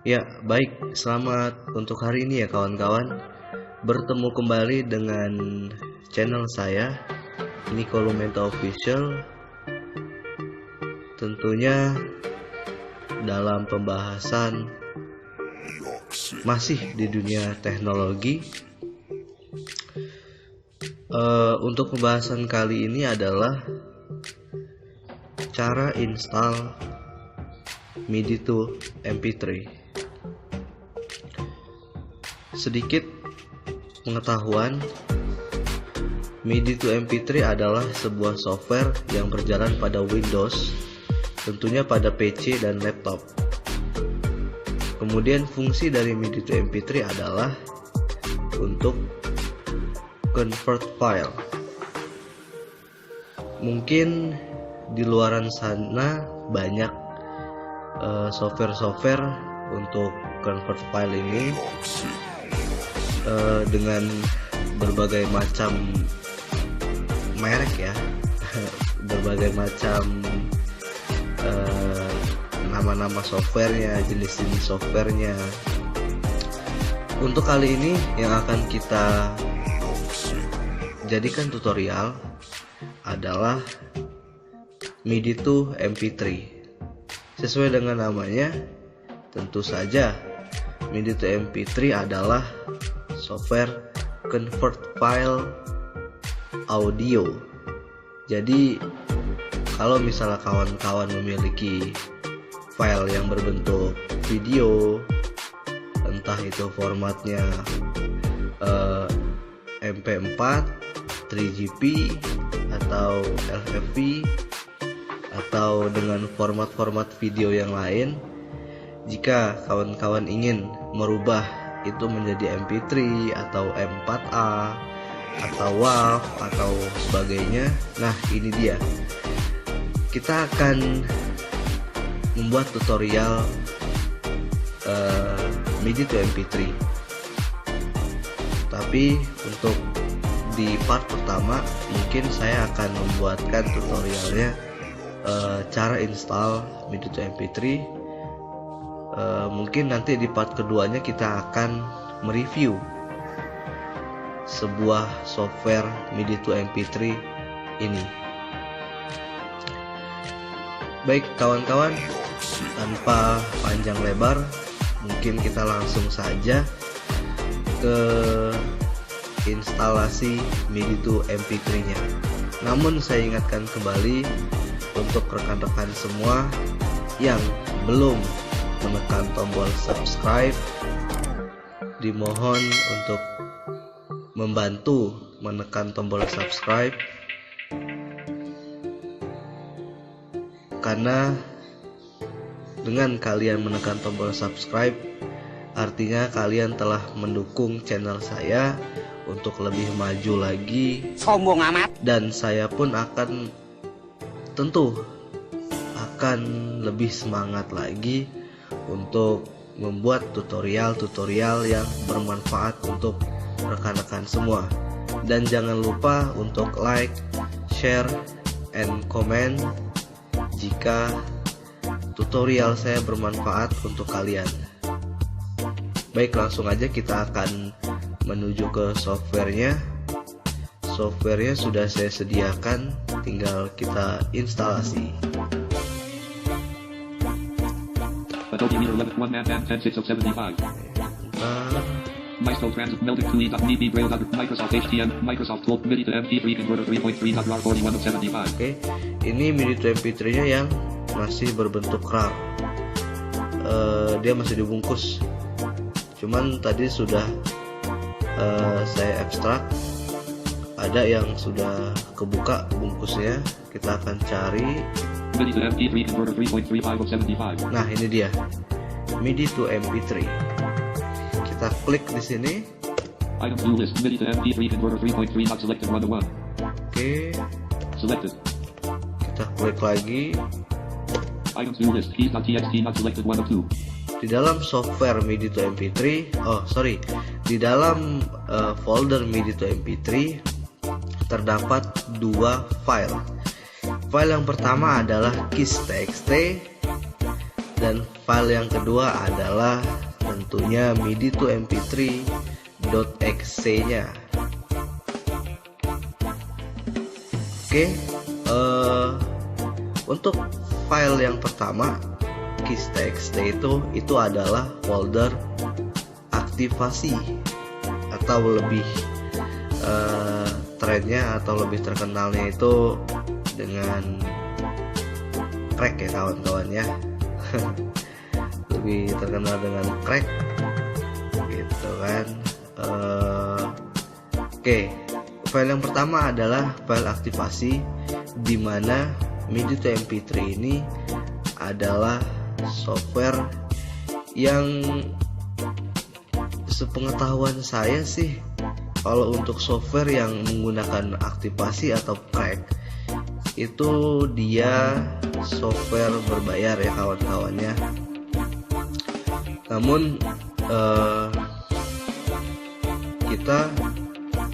Ya, baik. Selamat untuk hari ini ya kawan-kawan. Bertemu kembali dengan channel saya, Nico Lumenta Official. Tentunya dalam pembahasan masih di dunia teknologi. Untuk pembahasan kali ini adalah cara install MIDI to MP3. Sedikit pengetahuan, MIDI to MP3 adalah sebuah software yang berjalan pada Windows, tentunya pada PC dan laptop. Kemudian fungsi dari MIDI to MP3 adalah untuk convert file. Mungkin di luaran sana banyak software-software untuk convert file ini dengan berbagai macam merek ya, berbagai macam nama-nama softwarenya, jenis-jenis softwarenya. Untuk kali ini yang akan kita jadikan tutorial adalah MIDI to MP3. Sesuai dengan namanya, tentu saja MIDI to MP3 adalah software convert file audio. Jadi kalau misalnya kawan-kawan memiliki file yang berbentuk video, entah itu formatnya MP4, 3GP atau LFV, atau dengan format-format video yang lain, jika kawan-kawan ingin merubah itu menjadi MP3 atau M4A atau WAV atau sebagainya, nah ini dia, kita akan membuat tutorial MIDI to MP3. Tapi untuk di part pertama mungkin saya akan membuatkan tutorialnya cara install MIDI to MP3. Mungkin nanti di part keduanya kita akan mereview sebuah software MIDI to MP3 ini. Baik kawan-kawan, tanpa panjang lebar, mungkin kita langsung saja ke instalasi MIDI to MP3 nya. Namun saya ingatkan kembali untuk rekan-rekan semua yang belum menekan tombol subscribe, dimohon untuk membantu menekan tombol subscribe, karena dengan kalian menekan tombol subscribe artinya kalian telah mendukung channel saya untuk lebih maju lagi. Sombong amat. Dan saya pun akan lebih semangat lagi untuk membuat tutorial-tutorial yang bermanfaat untuk rekan-rekan semua. Dan jangan lupa untuk like, share, and comment jika tutorial saya bermanfaat untuk kalian. Baik, langsung aja kita akan menuju ke softwarenya. Softwarenya sudah saya sediakan, tinggal kita instalasi. Adobe Reader 11 1 and 10 6 of 75. Maestro Transit Melding GUI MIDI Braille Microsoft HTML Microsoft Float MIDI to MP3 Converter 3.3 RAR 41 of 75. Oke, ini MIDI to MP3 nya yang masih berbentuk RAR. Dia masih dibungkus. Cuman tadi sudah saya ekstrak. Ada yang sudah kebuka bungkusnya. Kita akan cari. MIDI to MP3 Converter 3.35 of 75. Nah, ini dia. MIDI to MP3. Kita klik di sini. Item view list MIDI to MP3 Converter 3.3 not selected 1 to 1. Oke. Selected. Kita klik lagi. Item view list keys.txt not selected 1 of 2. Di dalam software MIDI to MP3, di dalam folder MIDI to MP3 terdapat dua file. File yang pertama adalah keys.txt dan File yang kedua adalah tentunya MIDI to MP3.exe nya. Oke, untuk file yang pertama keys.txt itu adalah folder aktivasi, atau lebih trennya atau lebih terkenalnya itu dengan crack ya kawan-kawan ya. Lebih terkenal dengan crack gitu kan. Oke, file yang pertama adalah file aktivasi, di mana MIDI to MP3 ini adalah software yang sepengetahuan saya sih, kalau untuk software yang menggunakan aktivasi atau crack itu dia software berbayar ya kawan-kawannya. Namun kita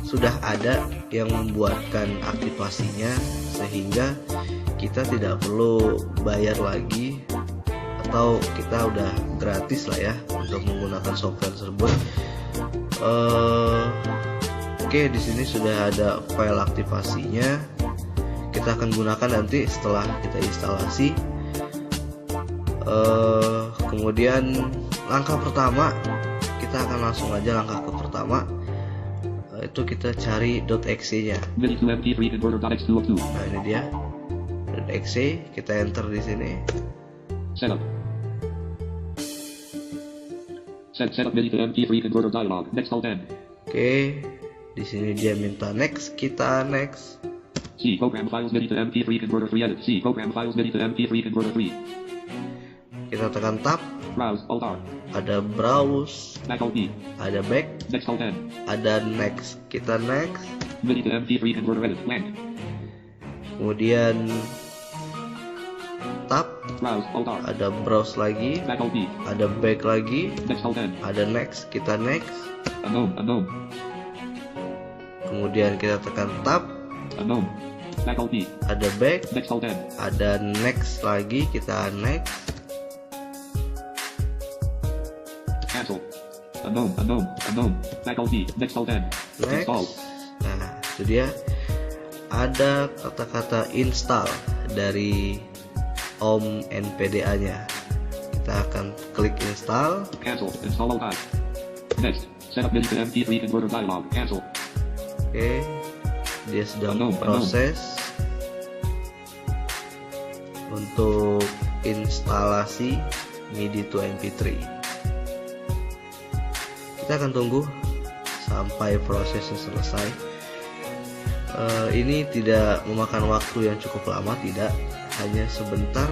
sudah ada yang membuatkan aktivasinya, sehingga kita tidak perlu bayar lagi, atau kita udah gratis lah ya untuk menggunakan software tersebut. Oke, di sini sudah ada file aktivasinya. Kita akan gunakan nanti setelah kita instalasi. Kemudian langkah pertama, kita akan langsung aja langkah ke pertama, itu kita cari .exe nya. Nah ini dia .exe, kita enter di sini. Setup MIDI to MP3 converter dialog. Next alt N. Oke, di sini dia minta next, kita next. C program files MIDI to MP3 converter 3 edit. C program files MIDI to MP3 converter 3. Kita tekan tab. Browse alt R. Ada browse. Back alt B. Ada back. Next alt N. Ada next, kita next. MIDI to MP3 converter edit. Blank. Kemudian tab. Browse alt R. Ada browse lagi. Back alt B. Ada back lagi. Next alt N. Ada next, kita next. Unknown. Kemudian kita tekan tab. Unknown. Back alt B. Ada back. Next alt N. Ada next lagi, kita next. Cancel. Unknown. Back alt B. Next alt N. Next. Install. Nah, itu dia. Ada kata-kata install dari Om NPDA nya. Kita akan klik install. Cancel. Install alt I. Next. Setup MIDI to MP3 converter dialog. Cancel. Oke, dia sedang Unknown. proses untuk instalasi MIDI to MP3. Kita akan tunggu sampai prosesnya selesai. Ini tidak memakan waktu yang cukup lama, tidak, hanya sebentar.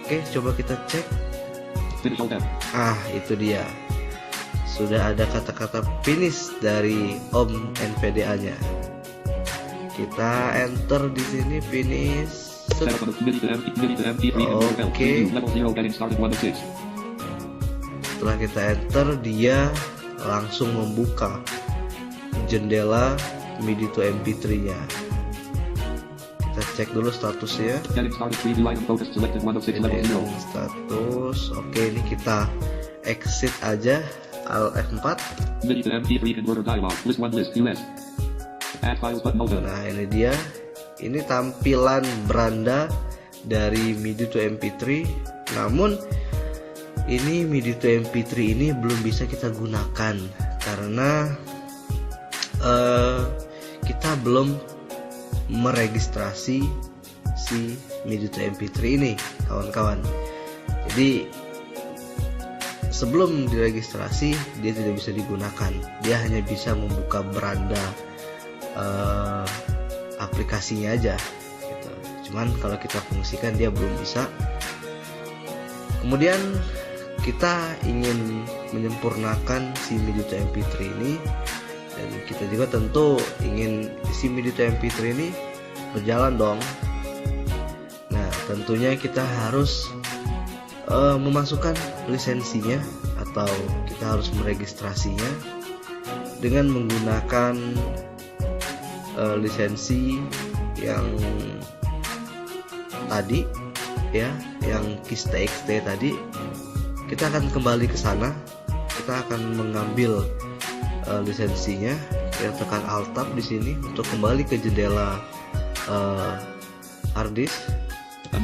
Oke, coba kita cek. Finish alt F. Itu dia. Sudah ada kata-kata finish dari Om NPDA nya. Kita enter di sini finish. Setup MIDI to MP3 converter L. Oke. Level 0 getting started 1 of 6. Setelah kita enter, dia langsung membuka jendela MIDI to MP3 nya. Kita cek dulu statusnya. Getting started preview item focus selected 1 of 6 level 0. Status. Oke, ini kita exit aja. Alt F4. MIDI to MP3 converter dialog. List 1 list 2 list. Add files button open. Nah, ini dia. Ini tampilan beranda dari MIDI to MP3. Namun ini MIDI to MP3 ini belum bisa kita gunakan karena kita belum meregistrasi si MIDI to MP3 ini, kawan-kawan. Jadi sebelum diregistrasi dia tidak bisa digunakan. Dia hanya bisa membuka beranda aplikasinya aja gitu. Cuman kalau kita fungsikan dia belum bisa. Kemudian kita ingin menyempurnakan si MIDI to MP3 ini, dan kita juga tentu ingin si MIDI to MP3 ini berjalan dong. Nah, tentunya kita harus memasukkan lisensinya, atau kita harus meregistrasinya dengan menggunakan lisensi yang tadi ya, yang keys txt tadi. Kita akan kembali ke sana, kita akan mengambil lisensinya. Kita tekan Alt Tab di sini untuk kembali ke jendela hard disk.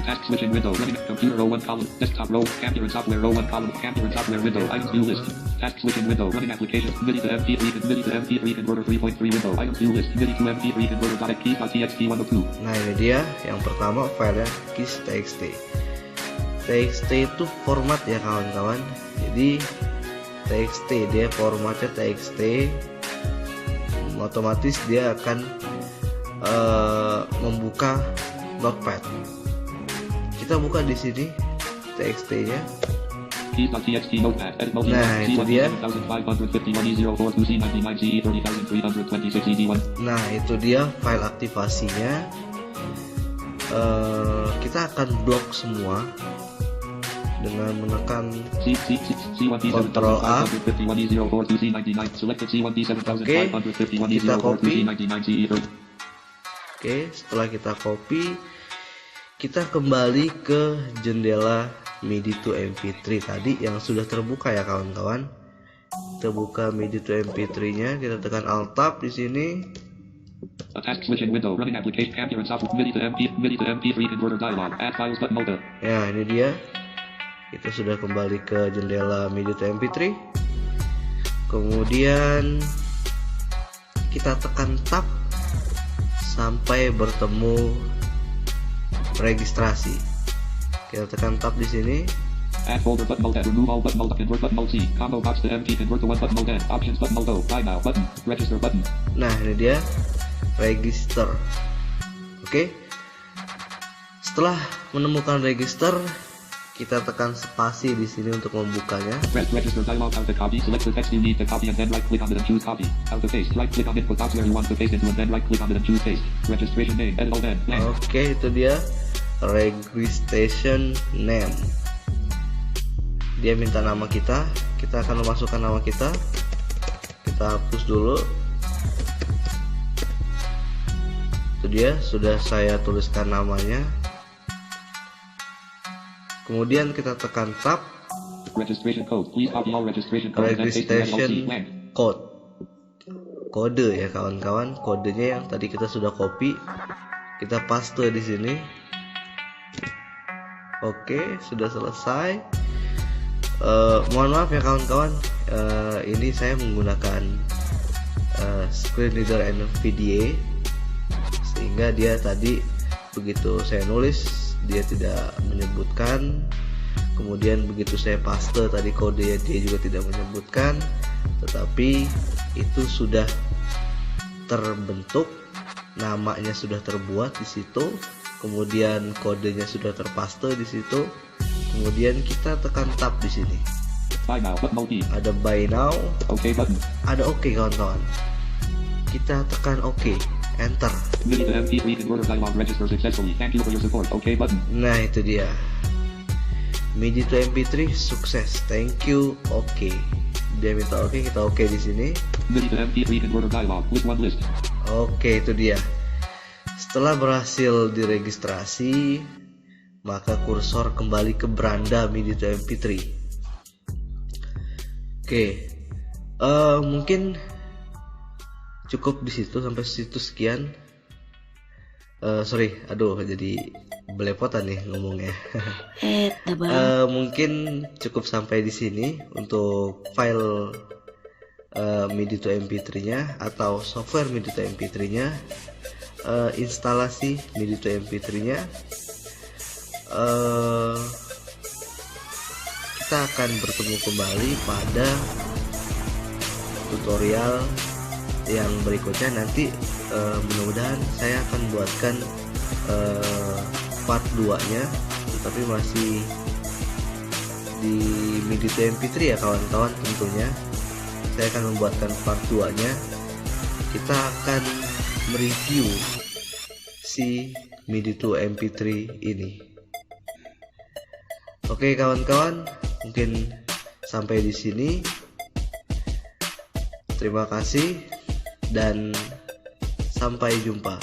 Task switching window. Running computer row 1 column. Desktop row. Campuran software row 1 column. Campuran software window. Items view list. Task switching window. Running application. MIDI to MP3. MIDI to MP3 converter 3.3 window. Items view list. MIDI to MP3 converter. .keys.txt 102. Nah, ini dia yang pertama, filenya keys txt. TXT itu format ya kawan-kawan. Jadi TXT dia formatnya TXT, otomatis dia akan membuka notepad. Kita buka di sini TXT-nya. Nah, itu dia. Nah, itu dia file aktivasinya. Kita akan blok semua dengan menekan Ctrl A. Oke, kita copy. Oke, setelah kita copy, kita kembali ke jendela MIDI to MP3 tadi yang sudah terbuka ya kawan-kawan. Kita buka MIDI to MP3 nya, kita tekan Alt Tab di sini. Task switching window. Running application. Campuran software. MIDI to MP3 converter dialog. Add files button mode. Ya, ini dia. Kita sudah kembali ke jendela MIDI to MP3. Kemudian kita tekan Tab sampai bertemu registrasi. Kita tekan Tab di sini. Add folder button mode. Remove all button mode. Convert button mode C. Combo box to MP. Convert to 1 button mode. Options button mode. Buy now button. Register button. Nah, ini dia register. Oke. Setelah menemukan register, kita tekan spasi di sini untuk membukanya. Register dialog. How to copy. Select the text you need to copy and then right click on it and choose copy. How to paste. Right click on input box where you want to paste into and then right click on it and choose paste. Registration name. Edit all then. Oke, itu dia registration name. Dia minta nama kita. Kita akan memasukkan nama kita. Kita hapus dulu. Itu dia, sudah saya tuliskan namanya. Kemudian kita tekan Tab. Registration code. Please copy all registration code. Registration code. Kode ya kawan-kawan. Kodenya yang tadi kita sudah copy, kita paste di sini. Oke, sudah selesai. Mohon maaf ya kawan-kawan. Ini saya menggunakan screen reader NVDA, sehingga dia tadi begitu saya nulis dia tidak menyebutkan, kemudian begitu saya paste tadi kodenya dia juga tidak menyebutkan, tetapi itu sudah terbentuk, namanya sudah terbuat di situ, kemudian kodenya sudah terpaste di situ, kemudian kita tekan Tab di sini. Buy now button mode. Ada buy now, OK button. ada OK kawan-kawan. Kita tekan OK. Enter. MIDI to MP3 converter dialog. Register successfully. Thank you for your support. OK button. Nah, itu dia. MIDI to MP3 sukses. Thank you. OK. Dia minta OK, kita OK di sini. MIDI to MP3 converter dialog. List one list. Oke, itu dia. Setelah berhasil diregistrasi, maka kursor kembali ke beranda MIDI to MP3. Oke. Mungkin cukup di situ, sampai situ sekian. Jadi belepotan nih ngomongnya. Mungkin cukup sampai di sini untuk file MIDI to MP3-nya atau software MIDI to MP3-nya, instalasi MIDI to MP3-nya. Kita akan bertemu kembali pada tutorial yang berikutnya nanti. Mudah-mudahan saya akan buatkan part 2 nya, tapi masih di MIDI to MP3 ya kawan-kawan. Tentunya saya akan membuatkan part 2 nya. Kita akan mereview si MIDI to MP3 ini. Oke kawan-kawan, mungkin sampai di sini. Terima kasih dan sampai jumpa.